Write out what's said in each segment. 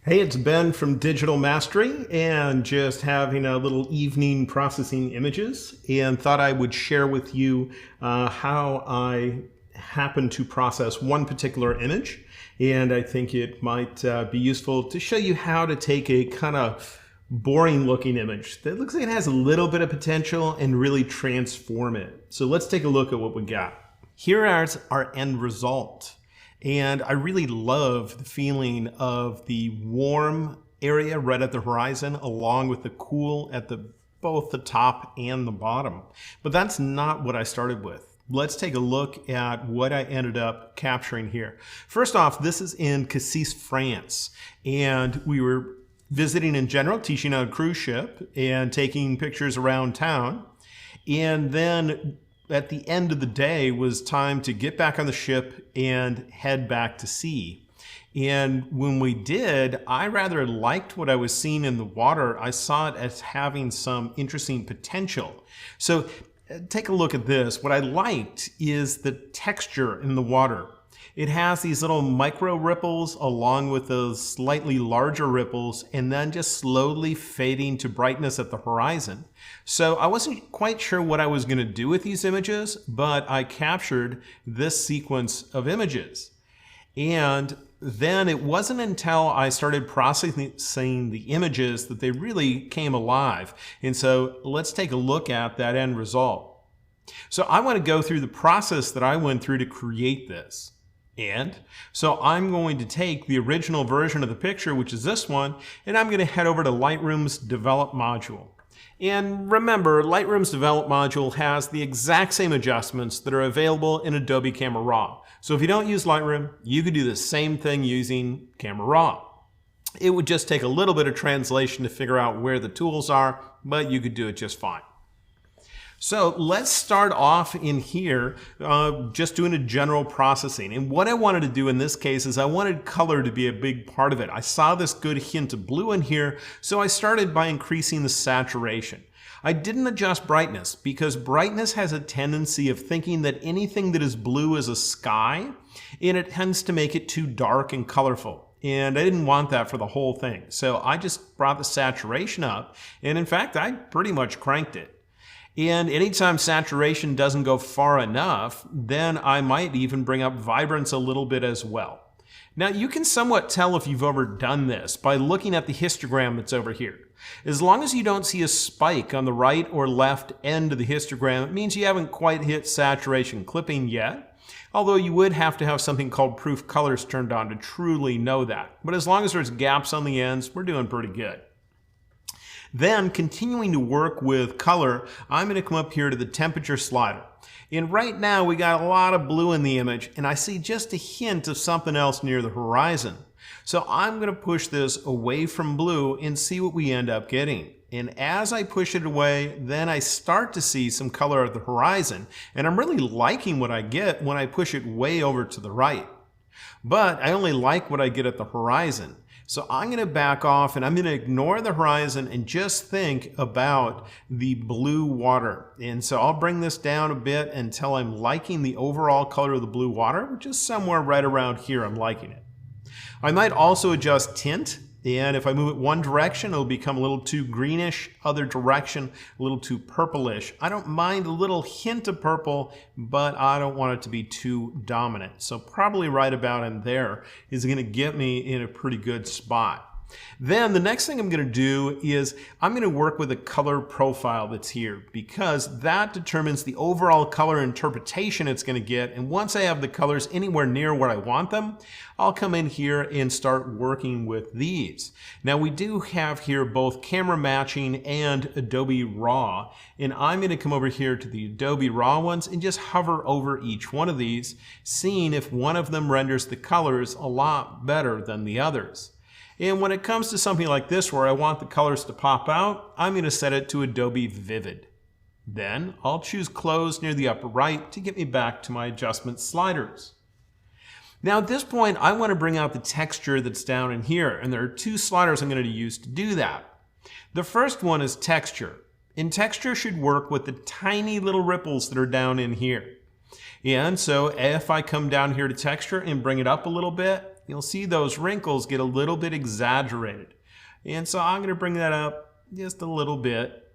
Hey, it's Ben from Digital Mastery and just having a little evening processing images and thought I would share with you how I happen to process one particular image. And I think it might be useful to show you how to take a kind of boring looking image that looks like it has a little bit of potential and really transform it. So let's take a look at what we got. Here is our end result. And I really love the feeling of the warm area right at the horizon along with the cool at both the top and the bottom. But that's not what I started with. Let's take a look at what I ended up capturing here. First off, this is in Cassis, France. And we were visiting in general, teaching on a cruise ship and taking pictures around town. And then at the end of the day was time to get back on the ship and head back to sea. And when we did, I rather liked what I was seeing in the water. I saw it as having some interesting potential. So take a look at this. What I liked is the texture in the water. It has these little micro ripples along with those slightly larger ripples and then just slowly fading to brightness at the horizon. So I wasn't quite sure what I was going to do with these images, but I captured this sequence of images. And then it wasn't until I started processing the images that they really came alive. And so let's take a look at that end result. So I want to go through the process that I went through to create this. And so I'm going to take the original version of the picture, which is this one, and I'm going to head over to Lightroom's Develop module. And remember, Lightroom's Develop module has the exact same adjustments that are available in Adobe Camera Raw. So if you don't use Lightroom, you could do the same thing using Camera Raw. It would just take a little bit of translation to figure out where the tools are, but you could do it just fine. So let's start off in here just doing a general processing. And what I wanted to do in this case is I wanted color to be a big part of it. I saw this good hint of blue in here, so I started by increasing the saturation. I didn't adjust brightness because brightness has a tendency of thinking that anything that is blue is a sky, and it tends to make it too dark and colorful. And I didn't want that for the whole thing. So I just brought the saturation up, and in fact, I pretty much cranked it. And anytime saturation doesn't go far enough, then I might even bring up vibrance a little bit as well. Now you can somewhat tell if you've overdone this by looking at the histogram that's over here. As long as you don't see a spike on the right or left end of the histogram, it means you haven't quite hit saturation clipping yet. Although you would have to have something called proof colors turned on to truly know that. But as long as there's gaps on the ends, we're doing pretty good. Then, continuing to work with color, I'm going to come up here to the temperature slider. And right now we got a lot of blue in the image, and I see just a hint of something else near the horizon. So I'm going to push this away from blue and see what we end up getting. And as I push it away, then I start to see some color at the horizon. And I'm really liking what I get when I push it way over to the right. But I only like what I get at the horizon. So I'm going to back off and I'm going to ignore the horizon and just think about the blue water. And so I'll bring this down a bit until I'm liking the overall color of the blue water, which is somewhere right around here. I'm liking it. I might also adjust tint. And if I move it one direction, it'll become a little too greenish, other direction, a little too purplish. I don't mind a little hint of purple, but I don't want it to be too dominant. So probably right about in there is going to get me in a pretty good spot. Then the next thing I'm going to do is I'm going to work with a color profile that's here because that determines the overall color interpretation it's going to get. And once I have the colors anywhere near where I want them, I'll come in here and start working with these. Now we do have here both camera matching and Adobe Raw. And I'm going to come over here to the Adobe Raw ones and just hover over each one of these, seeing if one of them renders the colors a lot better than the others. And when it comes to something like this where I want the colors to pop out, I'm going to set it to Adobe Vivid. Then I'll choose Close near the upper right to get me back to my adjustment sliders. Now at this point, I want to bring out the texture that's down in here, and there are two sliders I'm going to use to do that. The first one is Texture, and Texture should work with the tiny little ripples that are down in here. And so if I come down here to Texture and bring it up a little bit, you'll see those wrinkles get a little bit exaggerated. And so I'm going to bring that up just a little bit.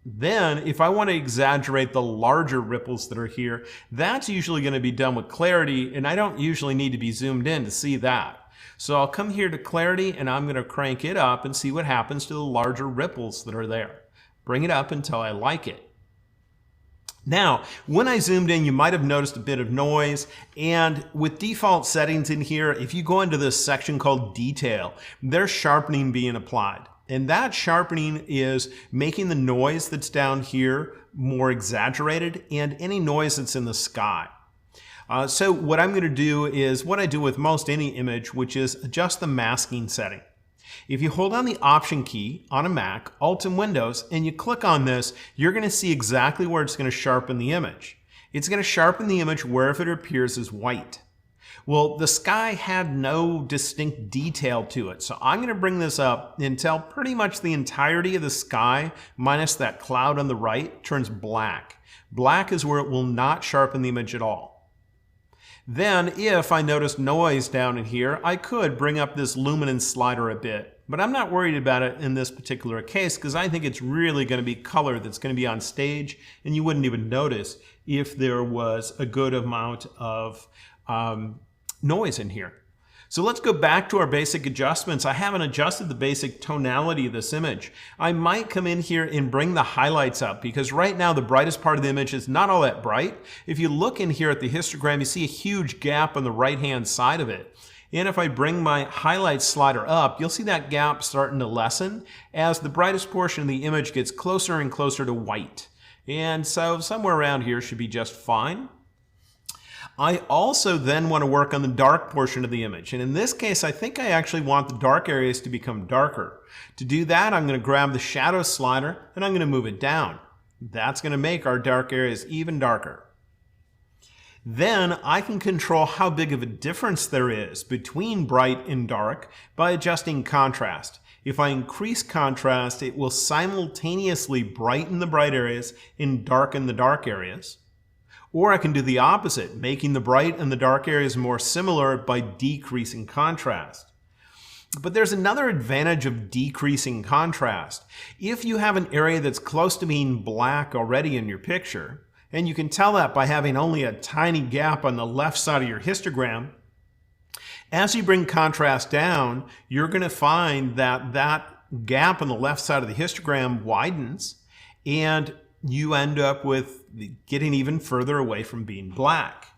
Then, if I want to exaggerate the larger ripples that are here, that's usually going to be done with clarity, and I don't usually need to be zoomed in to see that. So I'll come here to clarity, and I'm going to crank it up and see what happens to the larger ripples that are there. Bring it up until I like it. Now, when I zoomed in, you might have noticed a bit of noise, and with default settings in here, if you go into this section called Detail, there's sharpening being applied. And that sharpening is making the noise that's down here more exaggerated and any noise that's in the sky. So what I'm going to do is what I do with most any image, which is adjust the masking setting. If you hold down the Option key on a Mac, Alt and Windows, and you click on this, you're going to see exactly where it's going to sharpen the image. It's going to sharpen the image wherever it appears as white. Well, the sky had no distinct detail to it, so I'm going to bring this up until pretty much the entirety of the sky, minus that cloud on the right, turns black. Black is where it will not sharpen the image at all. Then, if I notice noise down in here, I could bring up this luminance slider a bit, but I'm not worried about it in this particular case because I think it's really going to be color that's going to be on stage, and you wouldn't even notice if there was a good amount of noise in here. So let's go back to our basic adjustments. I haven't adjusted the basic tonality of this image. I might come in here and bring the highlights up because right now the brightest part of the image is not all that bright. If you look in here at the histogram, you see a huge gap on the right-hand side of it. And if I bring my highlight slider up, you'll see that gap starting to lessen as the brightest portion of the image gets closer and closer to white. And so somewhere around here should be just fine. I also then want to work on the dark portion of the image. And in this case, I think I actually want the dark areas to become darker. To do that, I'm going to grab the shadow slider and I'm going to move it down. That's going to make our dark areas even darker. Then I can control how big of a difference there is between bright and dark by adjusting contrast. If I increase contrast, it will simultaneously brighten the bright areas and darken the dark areas. Or I can do the opposite, making the bright and the dark areas more similar by decreasing contrast. But there's another advantage of decreasing contrast. If you have an area that's close to being black already in your picture, and you can tell that by having only a tiny gap on the left side of your histogram, as you bring contrast down, you're going to find that that gap on the left side of the histogram widens, and you end up with getting even further away from being black.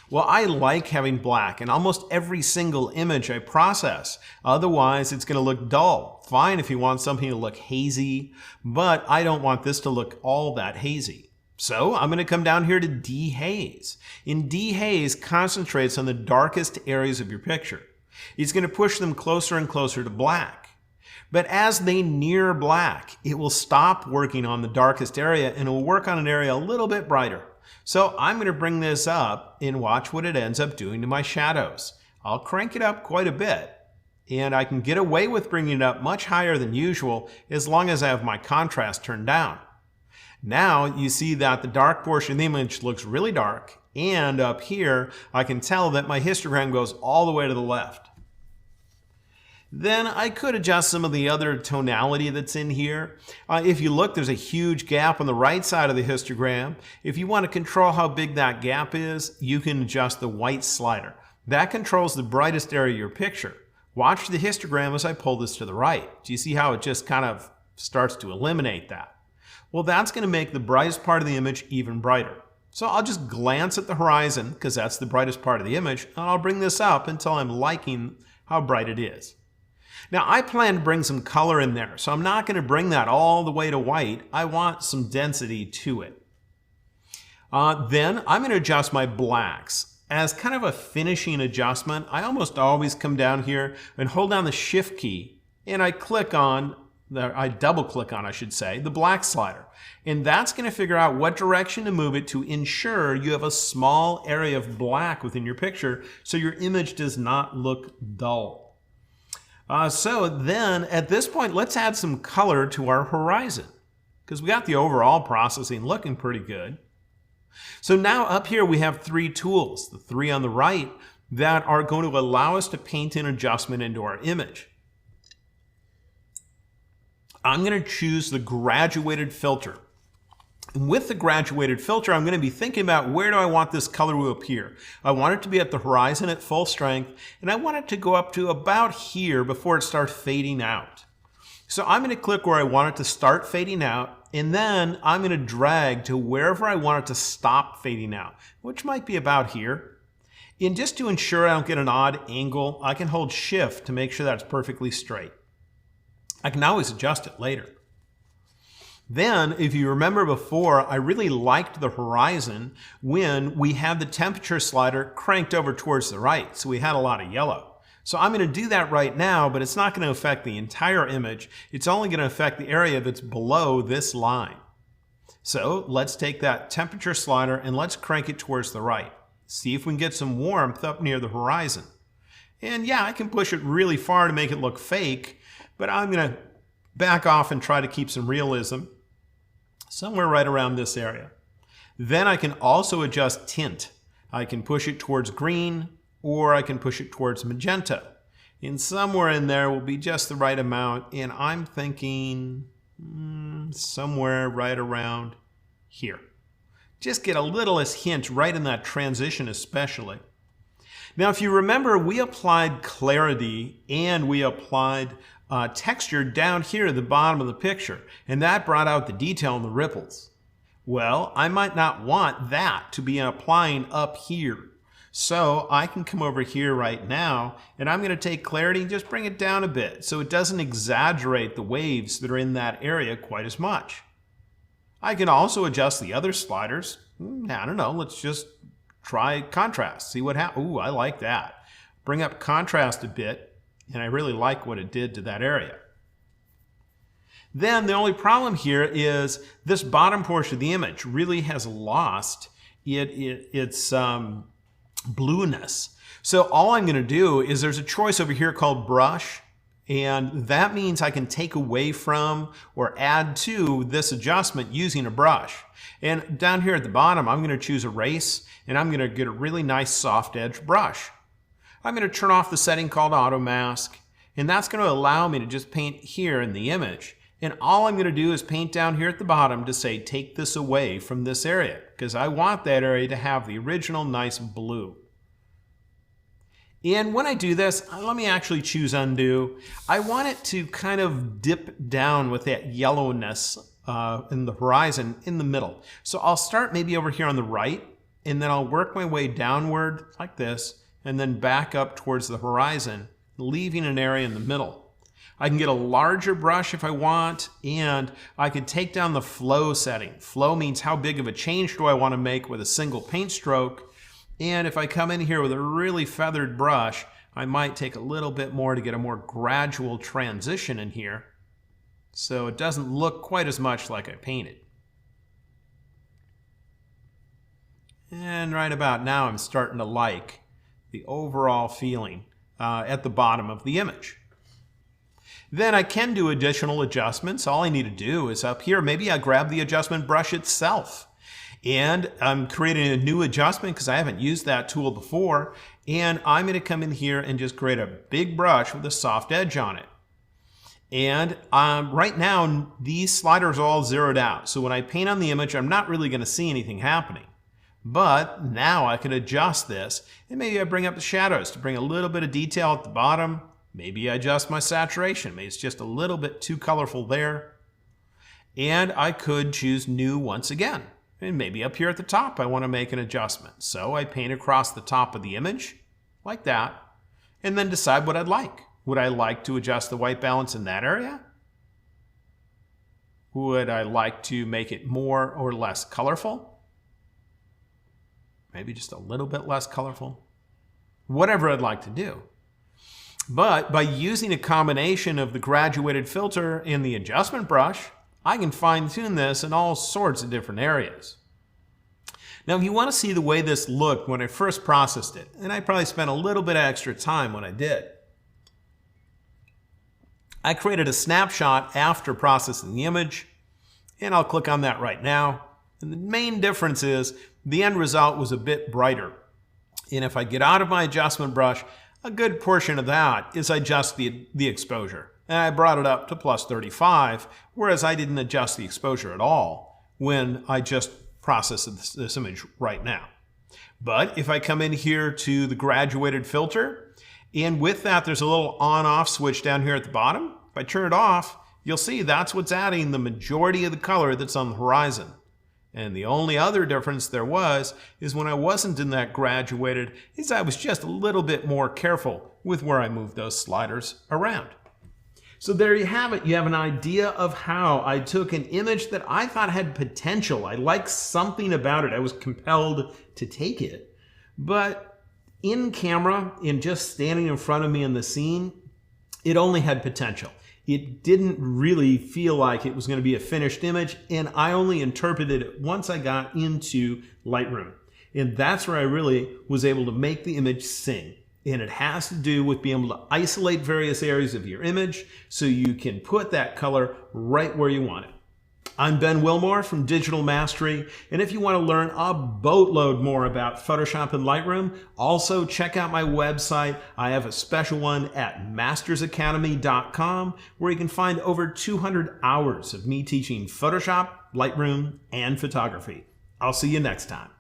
Well, I like having black in almost every single image I process. Otherwise, it's going to look dull. Fine if you want something to look hazy, but I don't want this to look all that hazy. So I'm going to come down here to Dehaze. And Dehaze concentrates on the darkest areas of your picture. It's going to push them closer and closer to black. But as they near black, it will stop working on the darkest area and it will work on an area a little bit brighter. So I'm going to bring this up and watch what it ends up doing to my shadows. I'll crank it up quite a bit, and I can get away with bringing it up much higher than usual as long as I have my contrast turned down. Now you see that the dark portion of the image looks really dark, and up here I can tell that my histogram goes all the way to the left. Then I could adjust some of the other tonality that's in here. If you look, there's a huge gap on the right side of the histogram. If you want to control how big that gap is, you can adjust the white slider. That controls the brightest area of your picture. Watch the histogram as I pull this to the right. Do you see how it just kind of starts to eliminate that? Well, that's going to make the brightest part of the image even brighter. So I'll just glance at the horizon, because that's the brightest part of the image, and I'll bring this up until I'm liking how bright it is. Now I plan to bring some color in there, so I'm not going to bring that all the way to white. I want some density to it. Then I'm going to adjust my blacks. As kind of a finishing adjustment, I almost always come down here and hold down the Shift key, and I double click on, I should say, the black slider. And that's going to figure out what direction to move it to ensure you have a small area of black within your picture so your image does not look dull. So then at this point, let's add some color to our horizon because we got the overall processing looking pretty good. So now up here we have three tools, the three on the right, that are going to allow us to paint an adjustment into our image. I'm going to choose the graduated filter. And with the graduated filter, I'm going to be thinking about where do I want this color to appear. I want it to be at the horizon at full strength, and I want it to go up to about here before it starts fading out. So I'm going to click where I want it to start fading out, and then I'm going to drag to wherever I want it to stop fading out, which might be about here. And just to ensure I don't get an odd angle, I can hold Shift to make sure that's perfectly straight. I can always adjust it later. Then, if you remember before, I really liked the horizon when we had the temperature slider cranked over towards the right, so we had a lot of yellow. So I'm going to do that right now, but it's not going to affect the entire image. It's only going to affect the area that's below this line. So let's take that temperature slider and let's crank it towards the right. See if we can get some warmth up near the horizon. And yeah, I can push it really far to make it look fake, but I'm going to back off and try to keep some realism somewhere right around this area. Then I can also adjust tint. I can push it towards green, or I can push it towards magenta. And somewhere in there will be just the right amount, and I'm thinking somewhere right around here. Just get a littlest hint right in that transition especially. Now if you remember, we applied clarity and we applied texture down here at the bottom of the picture, and that brought out the detail in the ripples. Well, I might not want that to be applying up here. So I can come over here right now, and I'm going to take clarity and just bring it down a bit so it doesn't exaggerate the waves that are in that area quite as much. I can also adjust the other sliders. I don't know, let's just try contrast, see what happens. Ooh, I like that. Bring up contrast a bit, and I really like what it did to that area. Then the only problem here is this bottom portion of the image really has lost its blueness. So all I'm going to do is there's a choice over here called brush, and that means I can take away from or add to this adjustment using a brush. And down here at the bottom, I'm going to choose erase, and I'm going to get a really nice soft edge brush. I'm going to turn off the setting called auto mask, and that's going to allow me to just paint here in the image. And all I'm going to do is paint down here at the bottom to say take this away from this area, because I want that area to have the original nice blue. And when I do this, let me actually choose undo. I want it to kind of dip down with that yellowness in the horizon in the middle. So I'll start maybe over here on the right, and then I'll work my way downward like this, and then back up towards the horizon, leaving an area in the middle. I can get a larger brush if I want, and I can take down the flow setting. Flow means how big of a change do I want to make with a single paint stroke. And if I come in here with a really feathered brush, I might take a little bit more to get a more gradual transition in here, so it doesn't look quite as much like I painted. And right about now, I'm starting to like the overall feeling at the bottom of the image. Then I can do additional adjustments. All I need to do is up here, maybe I grab the adjustment brush itself. And I'm creating a new adjustment because I haven't used that tool before. And I'm going to come in here and just create a big brush with a soft edge on it. And right now, these sliders are all zeroed out. So when I paint on the image, I'm not really going to see anything happening. But now I can adjust this, and maybe I bring up the shadows to bring a little bit of detail at the bottom. Maybe I adjust my saturation. Maybe it's just a little bit too colorful there. And I could choose new once again. And maybe up here at the top I want to make an adjustment. So I paint across the top of the image like that, and then decide what I'd like. Would I like to adjust the white balance in that area? Would I like to make it more or less colorful? Maybe just a little bit less colorful. Whatever I'd like to do. But by using a combination of the graduated filter and the adjustment brush, I can fine-tune this in all sorts of different areas. Now, if you want to see the way this looked when I first processed it, and I probably spent a little bit of extra time when I did, I created a snapshot after processing the image, and I'll click on that right now. And the main difference is the end result was a bit brighter. And if I get out of my adjustment brush, a good portion of that is I adjust the exposure. And I brought it up to plus 35, whereas I didn't adjust the exposure at all when I just processed this image right now. But if I come in here to the graduated filter, and with that there's a little on-off switch down here at the bottom. If I turn it off, you'll see that's what's adding the majority of the color that's on the horizon. And the only other difference there was is when I wasn't in that graduated, is I was just a little bit more careful with where I moved those sliders around. So there you have it. You have an idea of how I took an image that I thought had potential. I liked something about it. I was compelled to take it. But in camera, in just standing in front of me in the scene, it only had potential. It didn't really feel like it was going to be a finished image, and I only interpreted it once I got into Lightroom. And that's where I really was able to make the image sing. And it has to do with being able to isolate various areas of your image so you can put that color right where you want it. I'm Ben Wilmore from Digital Mastery, and if you want to learn a boatload more about Photoshop and Lightroom, also check out my website. I have a special one at mastersacademy.com where you can find over 200 hours of me teaching Photoshop, Lightroom, and photography. I'll see you next time.